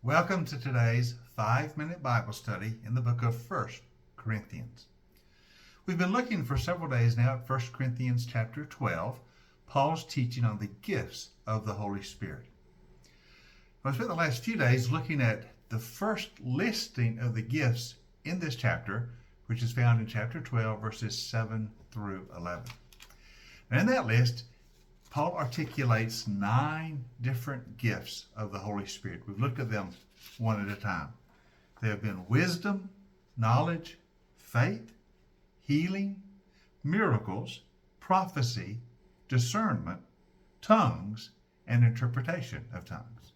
Welcome to today's 5-minute Bible study in the book of 1 Corinthians. We've been looking for several days now at 1 Corinthians chapter 12, Paul's teaching on the gifts of the Holy Spirit. I've spent the last few days looking at the first listing of the gifts in this chapter, which is found in chapter 12, verses 7 through 11. And in that list, Paul articulates 9 different gifts of the Holy Spirit. We've looked at them one at a time. They have been wisdom, knowledge, faith, healing, miracles, prophecy, discernment, tongues, and interpretation of tongues.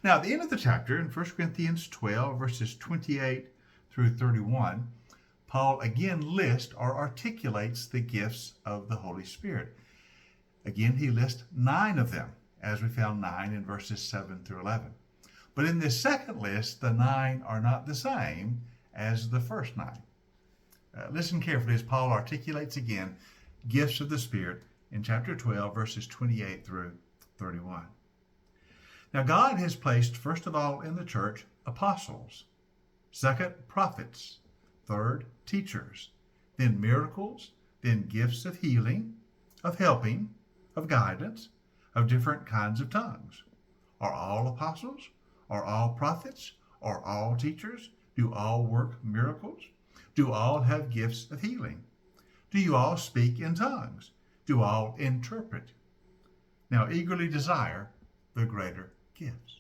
Now, at the end of the chapter, in 1 Corinthians 12, verses 28 through 31, Paul again lists or articulates the gifts of the Holy Spirit. Again, he lists 9 of them, as we found 9 in verses 7 through 11. But in this second list, the 9 are not the same as the first 9. Listen carefully as Paul articulates again gifts of the Spirit in chapter 12, verses 28 through 31. Now, God has placed, first of all, in the church, apostles, second, prophets, third, teachers, then miracles, then gifts of healing, of helping, of guidance, of different kinds of tongues. Are all apostles? Are all prophets? Are all teachers? Do all work miracles? Do all have gifts of healing? Do you all speak in tongues? Do all interpret? Now eagerly desire the greater gifts.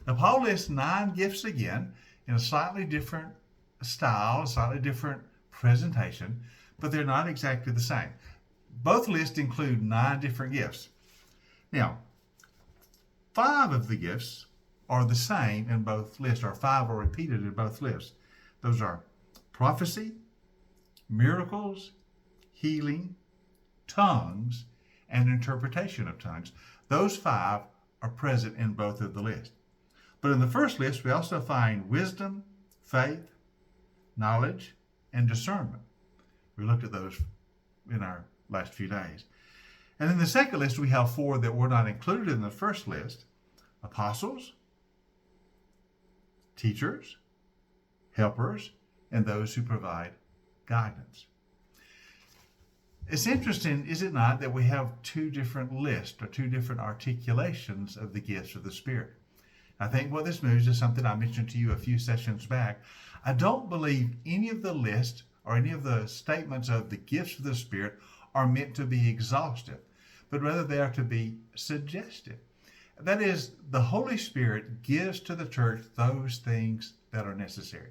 Now Paul lists 9 gifts again in a slightly different style, a slightly different presentation, but they're not exactly the same. Both lists include 9 different gifts. Now, 5 of the gifts are the same in both lists, or 5 are repeated in both lists. Those are prophecy, miracles, healing, tongues, and interpretation of tongues. Those 5 are present in both of the lists. But in the first list, we also find wisdom, faith, knowledge, and discernment. We looked at those in our last few days. And in the second list, we have 4 that were not included in the first list: apostles, teachers, helpers, and those who provide guidance. It's interesting, is it not, that we have 2 different lists or 2 different articulations of the gifts of the Spirit. I think what this moves is something I mentioned to you a few sessions back. I don't believe any of the lists or any of the statements of the gifts of the Spirit are meant to be exhaustive, but rather they are to be suggestive. That is, the Holy Spirit gives to the church those things that are necessary.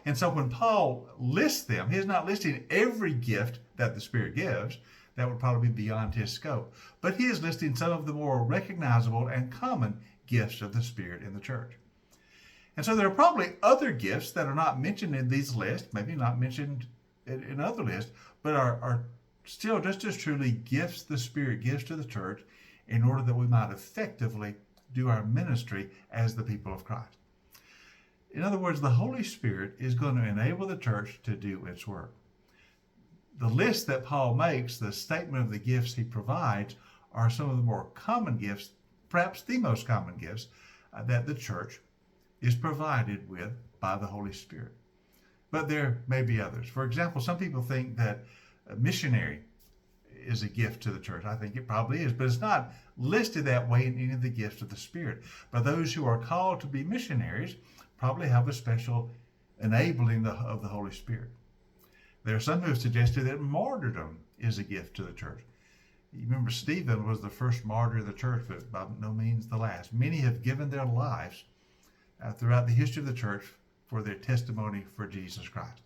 And so when Paul lists them, he's not listing every gift that the Spirit gives. That would probably be beyond his scope. But he is listing some of the more recognizable and common gifts of the Spirit in the church. And so there are probably other gifts that are not mentioned in these lists, maybe not mentioned in other lists, but are still just as truly gifts the Spirit gives to the church in order that we might effectively do our ministry as the people of Christ. In other words, the Holy Spirit is going to enable the church to do its work. The list that Paul makes, the statement of the gifts he provides, are some of the more common gifts, perhaps the most common gifts, that the church is provided with by the Holy Spirit. But there may be others. For example, some people think that a missionary is a gift to the church. I think it probably is, but it's not listed that way in any of the gifts of the Spirit. But those who are called to be missionaries probably have a special enabling of the Holy Spirit. There are some who have suggested that martyrdom is a gift to the church. You remember Stephen was the first martyr of the church, but by no means the last. Many have given their lives throughout the history of the church for their testimony for Jesus Christ.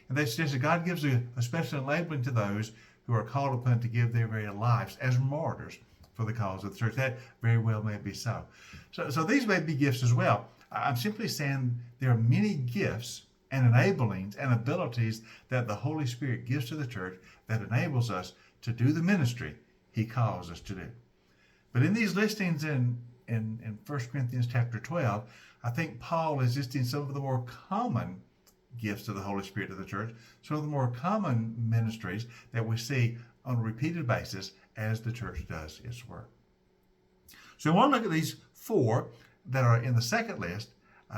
And they suggest that God gives a special enabling to those who are called upon to give their very lives as martyrs for the cause of the church. That very well may be so. So these may be gifts as well. I'm simply saying there are many gifts and enablings and abilities that the Holy Spirit gives to the church that enables us to do the ministry he calls us to do. But in these listings in 1 Corinthians chapter 12, I think Paul is listing some of the more common gifts of the Holy Spirit of the church, some of the more common ministries that we see on a repeated basis as the church does its work. So I want to look at these 4 that are in the second list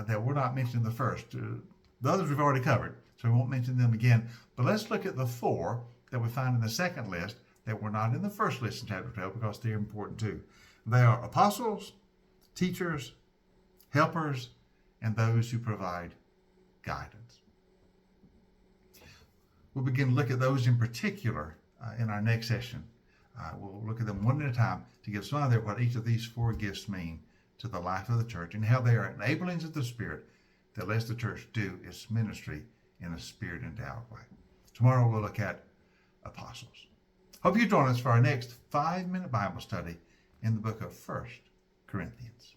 that were not mentioned in the first. The others we've already covered, so we won't mention them again. But let's look at the 4 that we find in the second list that were not in the first list in chapter 12 because they're important too. They are apostles, teachers, helpers, and those who provide guidance. We'll begin to look at those in particular in our next session. We'll look at them one at a time to get some idea of what each of these 4 gifts mean to the life of the church and how they are enablings of the Spirit that lets the church do its ministry in a Spirit-endowed way. Tomorrow we'll look at apostles. Hope you join us for our next 5-minute Bible study in the book of 1 Corinthians.